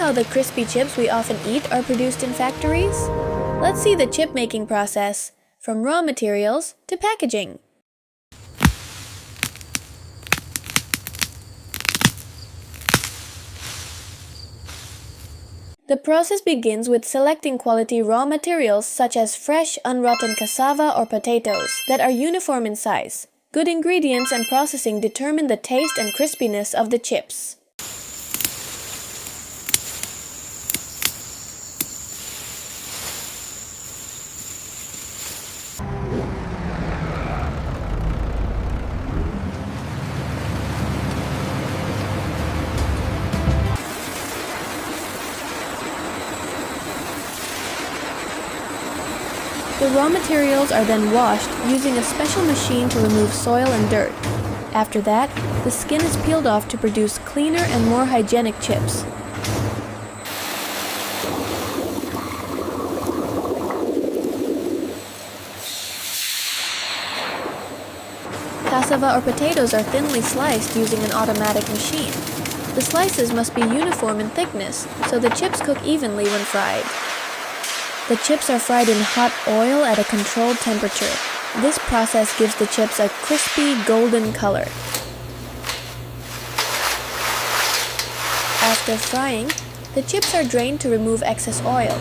how the crispy chips we often eat are produced in factories? Let's see the chip making process, from raw materials to packaging. The process begins with selecting quality raw materials such as fresh, unrotten cassava or potatoes that are uniform in size. Good ingredients and processing determine the taste and crispiness of the chips. The raw materials are then washed using a special machine to remove soil and dirt. After that, the skin is peeled off to produce cleaner and more hygienic chips. Cassava or potatoes are thinly sliced using an automatic machine. The slices must be uniform in thickness, so the chips cook evenly when fried. The chips are fried in hot oil at a controlled temperature. This process gives the chips a crispy, golden color. After frying, the chips are drained to remove excess oil.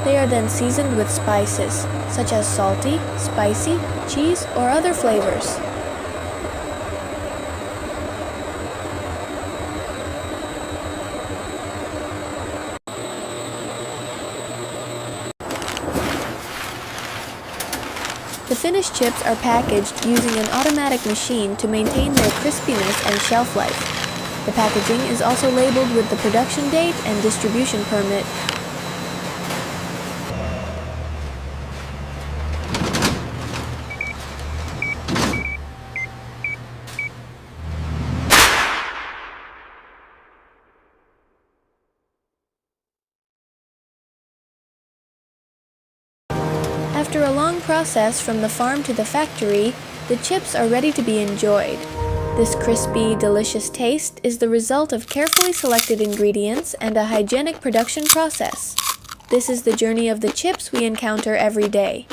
They are then seasoned with spices, such as salty, spicy, cheese, or other flavors. The finished chips are packaged using an automatic machine to maintain their crispiness and shelf life. The packaging is also labeled with the production date and distribution permit. After a long process from the farm to the factory, the chips are ready to be enjoyed. This crispy, delicious taste is the result of carefully selected ingredients and a hygienic production process. This is the journey of the chips we encounter every day.